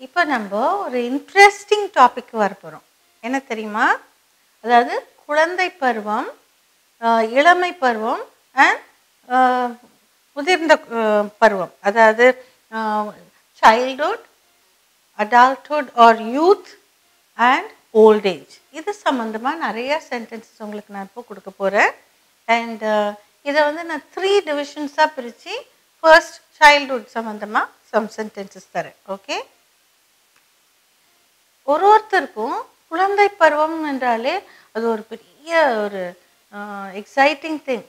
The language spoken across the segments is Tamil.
இப்போ நம்ம ஒரு இன்ட்ரெஸ்டிங் டாபிக் வர போகிறோம். என்ன தெரியுமா? அதாவது குழந்தை பருவம், இளமை பருவம் அண்ட் முதிர்ந்த பருவம். அதாவது childhood, adulthood or youth and old age. இது சம்மந்தமாக நிறைய சென்டென்சஸ் உங்களுக்கு நான் இப்போ கொடுக்க போகிறேன். அண்ட் இதை வந்து நான் 3 டிவிஷன்ஸாக பிரித்து ஃபர்ஸ்ட் சைல்ட்ஹுட் சம்மந்தமாக சம் சென்டென்சஸ் தரேன். ஓகே, ஒருத்தருக்கும் குழந்தை பருவம் என்றாலே அது ஒரு பெரிய ஒரு எக்ஸைட்டிங் திங்.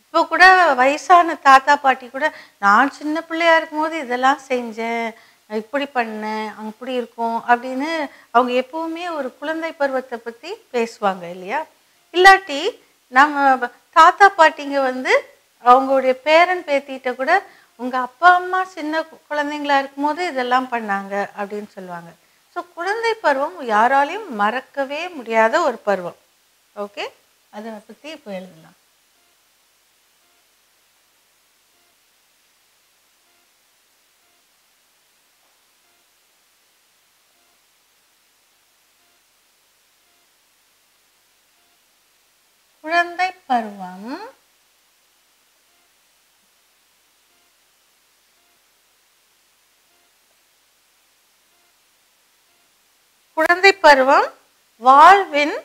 இப்போ கூட வயசான தாத்தா பாட்டி கூட நான் சின்ன பிள்ளையா இருக்கும்போது இதெல்லாம் செஞ்சேன், இப்படி பண்ணேன், அப்படி இருக்கும் அப்படின்னு அவங்க எப்பவுமே ஒரு குழந்தை பருவத்தை பற்றி பேசுவாங்க இல்லையா? இல்லாட்டி நம்ம தாத்தா பாட்டிங்க வந்து அவங்களுடைய பேரன் பேத்திகிட்ட கூட உங்கள் அப்பா அம்மா சின்ன குழந்தைங்களா இருக்கும்போது இதெல்லாம் பண்ணாங்க அப்படின்னு சொல்லுவாங்க. ஸோ குழந்தை பருவம் யாராலையும் மறக்கவே முடியாத ஒரு பருவம். ஓகே, அதை பற்றி இப்போ எழுதலாம். குழந்தை பருவம் குழந்தை பருவம் வாழ்வின்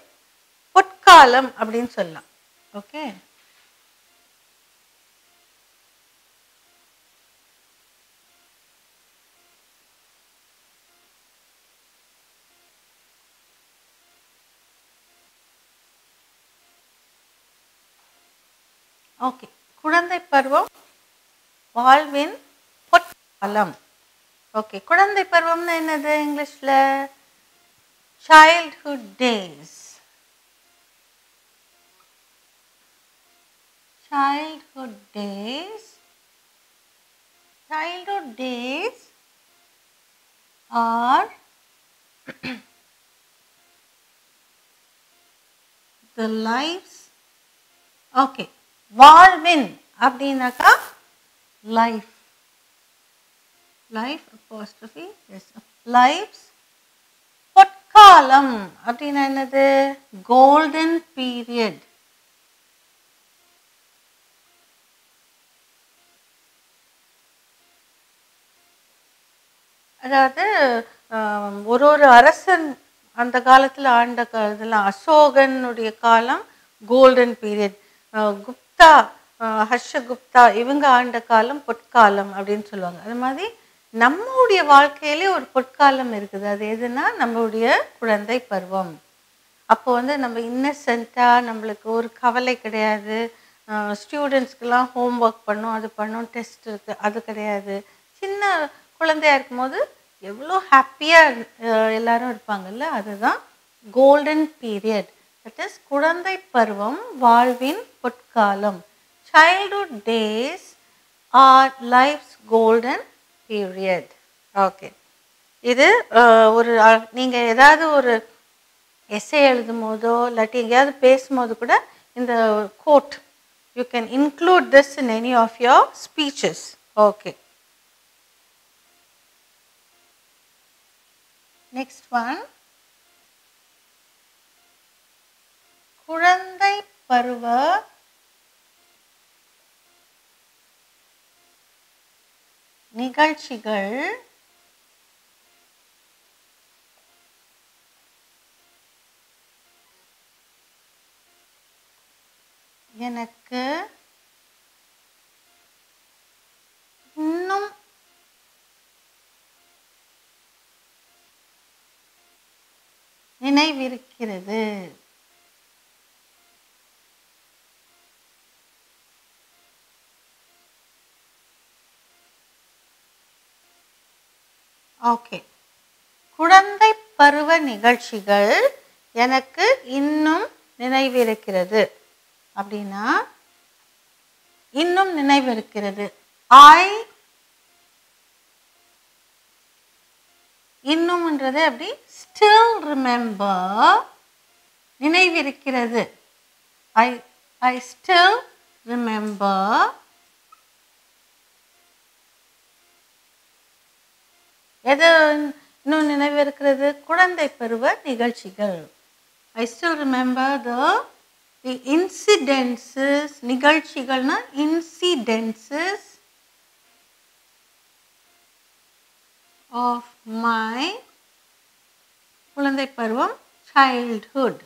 பொற்காலம் அப்படின்னு சொல்லலாம். ஓகே, ஓகே, குழந்தை பருவம் வாழ்வின் பொற்காலம். ஓகே, குழந்தை பருவம்னா என்னது இங்கிலீஷ்ல? childhood days. Childhood days. Childhood days are the lives. Okay, வாழ்வின் அப்படின்னாக்கா life. Life apostrophe yes. Lives. பொற்காலம் அப்படின்னா என்னது? Golden period. அதாவது ஒரு அரசன் அந்த காலத்தில் ஆண்ட இதெல்லாம் அசோகனுடைய காலம் கோல்டன் பீரியட். குப்தா, ஹர்ஷகுப்தா இவங்க ஆண்ட காலம் பொற்காலம் அப்படின்னு சொல்லுவாங்க. அது மாதிரி நம்மளுடைய வாழ்க்கையிலே ஒரு பொற்காலம் இருக்குது. அது எதுனா நம்மளுடைய குழந்தை பருவம். அப்போ வந்து நம்ம இன்னசென்ட்டாக, நம்மளுக்கு ஒரு கவலை கிடையாது. ஸ்டூடெண்ட்ஸ்க்கெல்லாம் ஹோம் ஒர்க் பண்ணோம், அது பண்ணோம், டெஸ்ட் இருக்குது, அது கிடையாது. சின்ன குழந்தையா இருக்கும்போது எவ்வளோ ஹாப்பியாக எல்லாரும் இருப்பாங்கல்ல, அதுதான் கோல்டன் பீரியட். தட் இஸ் குழந்தை பருவம் வாழ்வின் பொற்காலம். Childhood days are life's golden period. Okay, இது ஒரு நீங்கள் ஏதாவது ஒரு எஸ்ஸே எழுதும் போதோ இல்லாட்டி எங்கேயாவது பேசும்போது கூட இந்த quote you can include this in any of your speeches. Okay, next one, குழந்தை பருவ நிகழ்ச்சிகள் எனக்கு இன்னும் நினைவிருக்கிறது. ஓகே, குழந்தை பருவ நிகழ்ச்சிகள் எனக்கு இன்னும் நினைவிருக்கிறது அப்படின்னா இன்னும் நினைவிருக்கிறது. இன்னும்ன்றது அப்படி ஸ்டில் ரிமெம்பர், நினைவிருக்கிறது. I still remember எது இன்னும் நினைவு இருக்கிறது குழந்தை பருவ நிகழ்ச்சிகள். I still remember the incidences, நிகழ்ச்சிகள்னா incidences of my குழந்தை பருவம், childhood.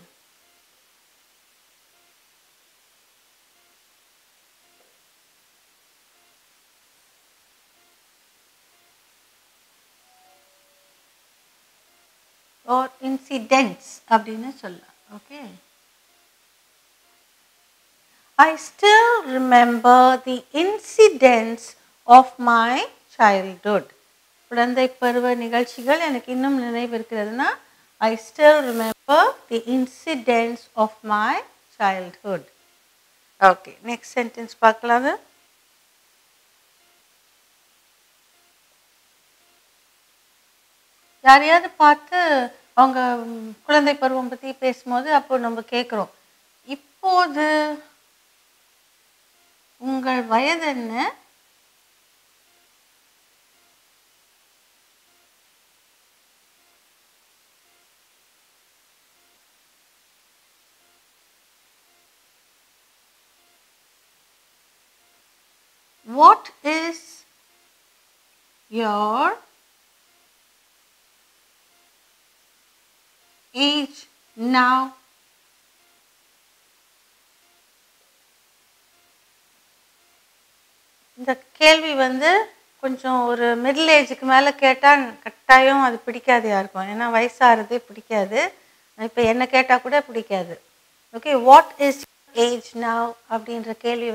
Or incidents அப்படின்னு சொல்லலாம். Okay. I still remember the incidents of my childhood. குழந்தை பருவ நிகழ்ச்சிகள் எனக்கு இன்னும் நினைவு இருக்கிறதுனா I still remember the incidents of my childhood. Okay, next sentence பார்க்கலாம். யாரையாவது பார்த்து அவங்க குழந்தை பருவம் பற்றி பேசும்போது அப்போ நம்ம கேட்குறோம், இப்போது உங்கள் வயது என்ன? What is your age now? இந்த கேள்வி கொஞ்சம் ஒரு மிடில் ஏஜுக்கு மேலே கேட்டால் கட்டாயம் அது பிடிக்காது யாருக்கும். ஏன்னா வயசாகிறதே பிடிக்காது. இப்போ என்ன கேட்டால் கூட பிடிக்காது. Okay, what is age now அப்படின்ற கேள்வி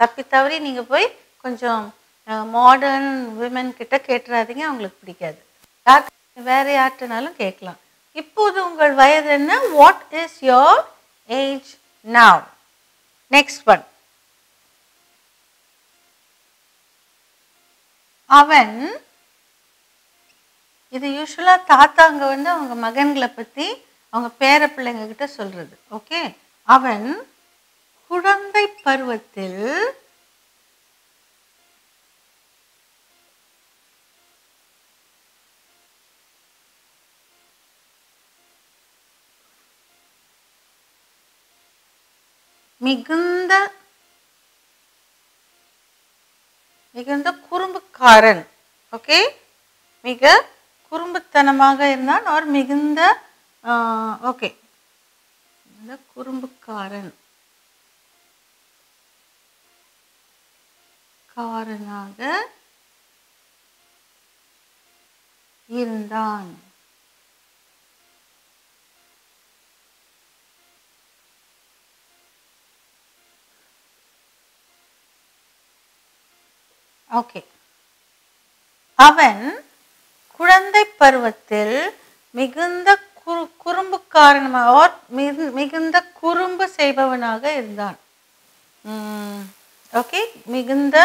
தப்பி தவறி நீங்கள் போய் கொஞ்சம் மாடர்ன் விமன் கிட்ட கேட்டுறாதீங்க, அவங்களுக்கு பிடிக்காது. வேறு யார்கிட்டனாலும் கேட்கலாம். இப்போது உங்கள் வயது என்ன? What is your age now? Next one, அவன். இது யூஸ்வலாக தாத்தாங்க அவங்க மகன்களை பற்றி அவங்க பேர பிள்ளைங்க கிட்ட சொல்றது. ஓகே, அவன் குழந்தை பருவத்தில் மிகுந்த குறும்புக்காரன். ஓகே, மிக குறும்புத்தனமாக இருந்தான். ஒரு மிகுந்த ஓகே குறும்புக்காரன் காரனாக இருந்தான். ஓகே, அவன் குழந்தை பருவத்தில் மிகுந்த குறும்புக்காரனாக மிகுந்த குறும்பு செய்பவனாக இருந்தான். ஓகே, மிகுந்த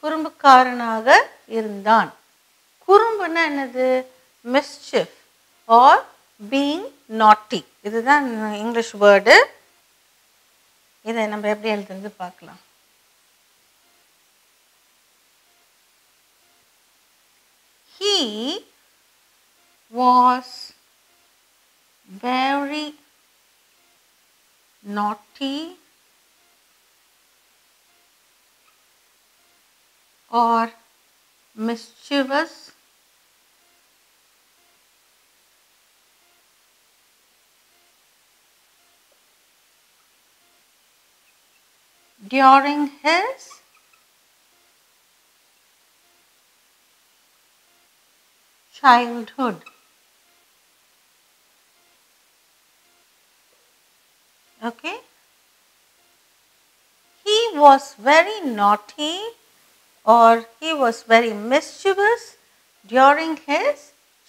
குறும்புக்காரனாக இருந்தான். குறும்புன்னா என்னது? மிஸ்chief ஆர் பீயிங் நாட்டி. இதுதான் இங்கிலீஷ் வேர்டு. இதை நம்ம எப்படி எழுதுறது பார்க்கலாம். He was very naughty or mischievous during his childhood. Okay, he was very naughty or he was very mischievous during his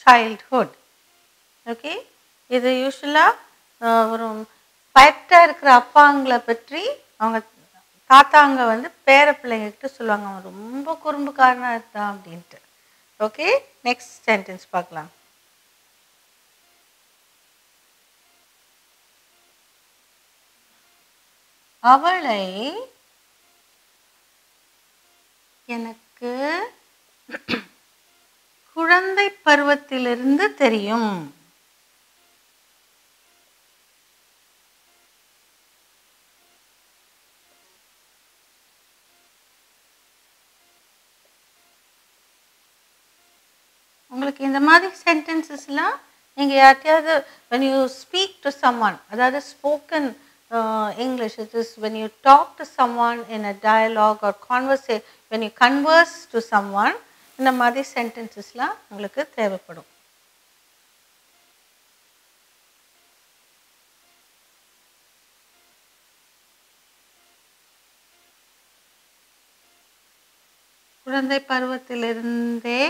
childhood. Okay, இது யூஸ்வலாக ஒரு பயட்டாக இருக்கிற அப்பாங்களை பற்றி அவங்க தாத்தாங்க பேர பிள்ளைங்கக்கிட்ட சொல்லுவாங்க, அவன் ரொம்ப குறும்புக்காரனாக இருந்தான் அப்படின்ட்டு. ஓகே, நெக்ஸ்ட் சென்டென்ஸ் பார்க்கலாம். அவளை எனக்கு குழந்தை பருவத்திலிருந்து தெரியும். உங்களுக்கு இந்த மாதிரி சென்டென்சஸ்லாம் நீங்கள் யார்ட்டையாவது when you speak to someone, அதாவது spoken English, it is when you talk to someone in a dialogue or conversation, when you converse to someone, இந்த மாதிரி சென்டென்சஸ்லாம் உங்களுக்கு தேவைப்படும். குழந்தை பருவத்திலிருந்தே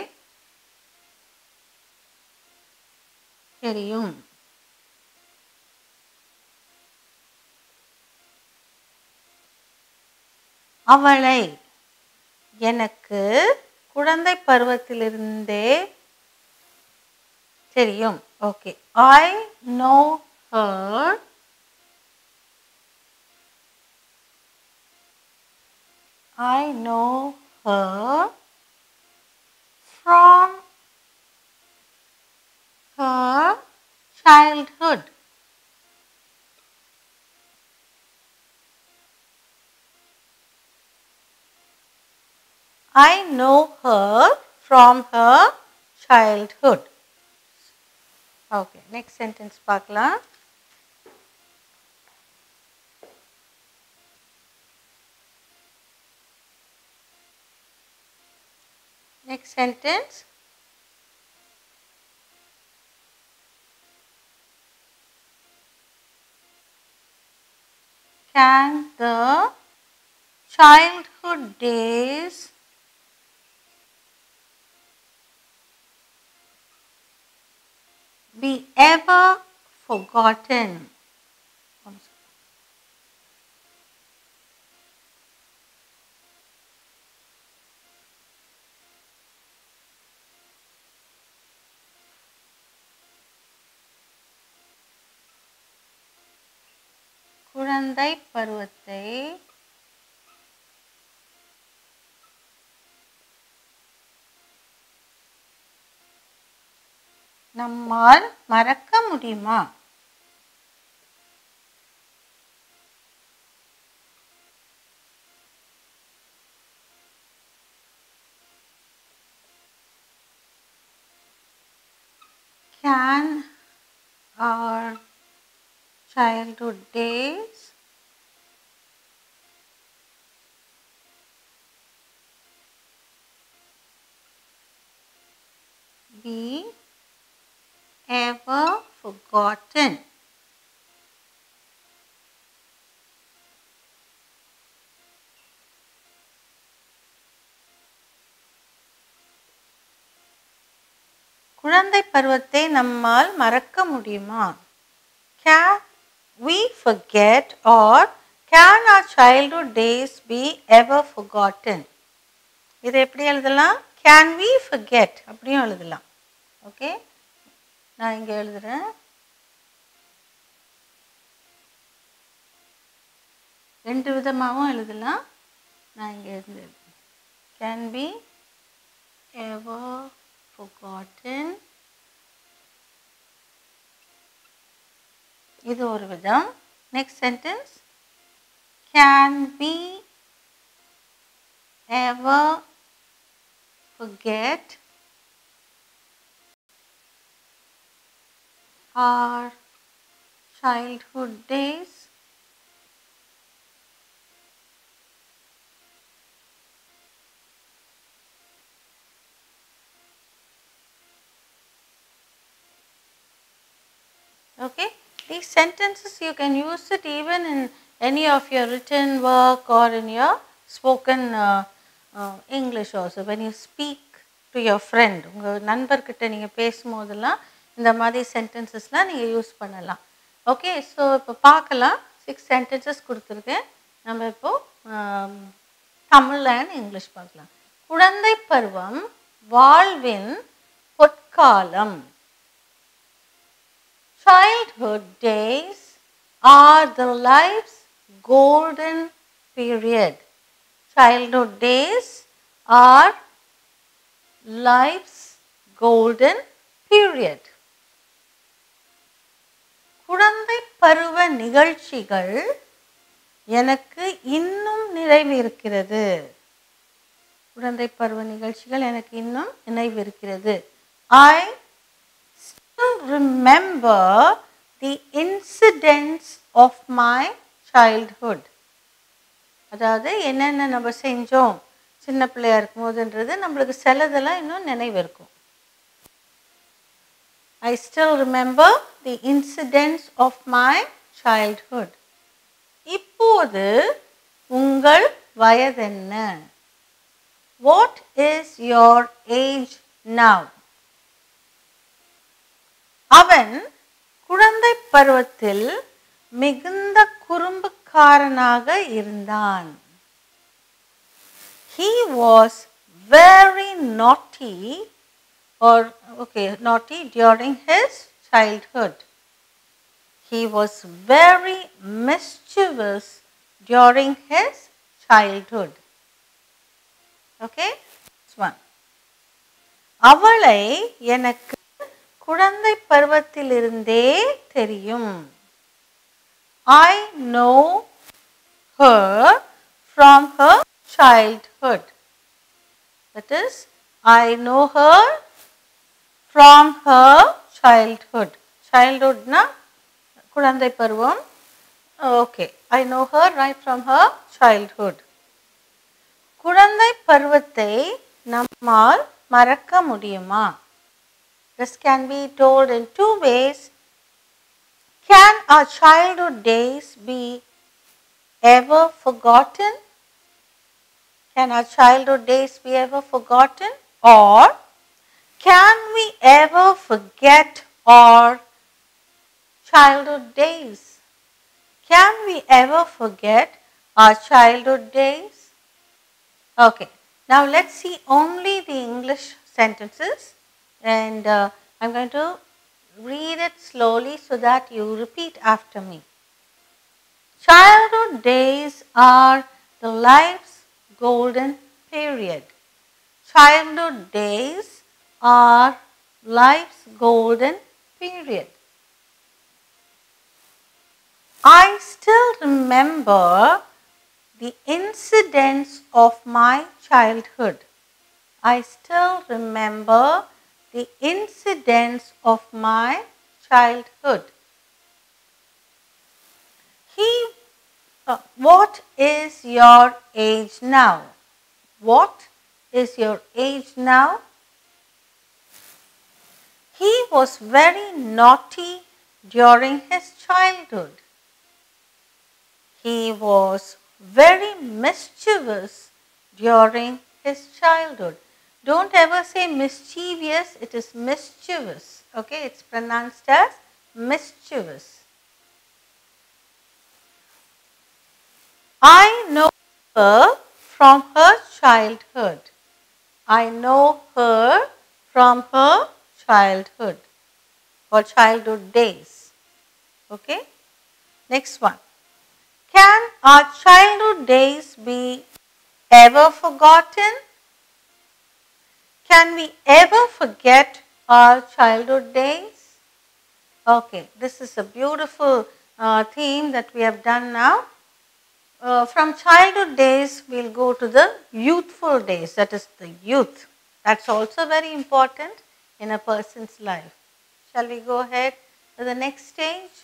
தெரியும். அவளை எனக்கு குழந்தை பருவத்திலிருந்தே தெரியும். Okay, I know her from her childhood. I know her from her childhood. Okay, next sentence பார்க்கலாம். Next sentence. Can the childhood days be ever forgotten? குழந்தை பருவத்தை நம்மால் மறக்க முடியுமா? Can our childhood days be ever forgotten? குழந்தை பருவத்தை நம்மால் மறக்க முடியுமா? Can we forget, or can our childhood days be ever forgotten? இதை எப்படி எழுதலாம்? Can we forget அப்படியும் எழுதலாம். ஓகே, நான் இங்கே எழுதுகிறேன். ரெண்டு விதமாகவும் எழுதலாம். நான் இங்கே எழுதுறேன். Can be ever forgotten. இது ஒரு விதம். Next sentence. Can we ever forget our childhood days? Okay, these sentences you can use it even in any of your written work or in your spoken English also. When you speak to your friend, உங்கள் நண்பர்கிட்ட நீங்கள் பேசும்போதெல்லாம் இந்த மாதிரி சென்டென்சஸ்லாம் நீங்கள் யூஸ் பண்ணலாம். ஓகே, ஸோ இப்போ பார்க்கலாம். 6 சென்டென்சஸ் கொடுத்துருக்கேன். நம்ம இப்போது தமிழ் அண்ட் இங்கிலீஷ் பார்க்கலாம். குழந்தை பருவம் வாழ்வின் பொற்காலம். Childhood days are the life's golden period. Childhood days are life's golden period. குழந்தை பருவ நிகழ்ச்சிகள் எனக்கு இன்னும் நினைவிருக்கிறது. குழந்தை பருவ நிகழ்ச்சிகள் எனக்கு இன்னும் நினைவிருக்கிறது. I still remember the incidents of my childhood. அதாவது என்னென்ன நம்ம செஞ்சோம் சின்ன பிள்ளையா இருக்கும்போதுன்றது நம்மளுக்கு சிலதெல்லாம் இன்னும் நினைவு இருக்கும். I still remember the incidents of my childhood. இப்போது உங்கள் வயதென்ன? What is your age now? அவன் குழந்தை பருவத்தில் மிகுந்த குறும்புக்காரனாக இருந்தான். He was very naughty during his childhood. He was very mischievous during his childhood. Okay, this one. அவளை எனக்கு குழந்தை பருவத்திலிருந்தே தெரியும். I know her from her childhood. That is, I know her from her childhood. Childhood na குழந்தை பருவம். Okay, I know her right from her childhood. குழந்தை பருவத்தை நம்மால் மறக்க முடியுமா? This can be told in two ways. Can our childhood days be ever forgotten? Can our childhood days be ever forgotten? Or can we ever forget our childhood days? Can we ever forget our childhood days? Okay, now let's see only the English sentences, and I'm going to read it slowly so that you repeat after me. Childhood days are the life's golden period. Childhood days are life's golden period. I still remember the incidents of my childhood. I still remember the incidents of my childhood. What is your age now? What is your age now? He was very naughty during his childhood. He was very mischievous during his childhood. Don't ever say mischievous, it is mischievous. Okay, it's pronounced as mischievous. I know her from her childhood. I know her from her childhood or childhood days. Okay, next one. Can our childhood days be ever forgotten? Can we ever forget our childhood days? Okay, this is a beautiful theme that we have done now. From childhood days, we will go to the youthful days, that is the youth. That's also very important in a person's life. Shall we go ahead to the next stage?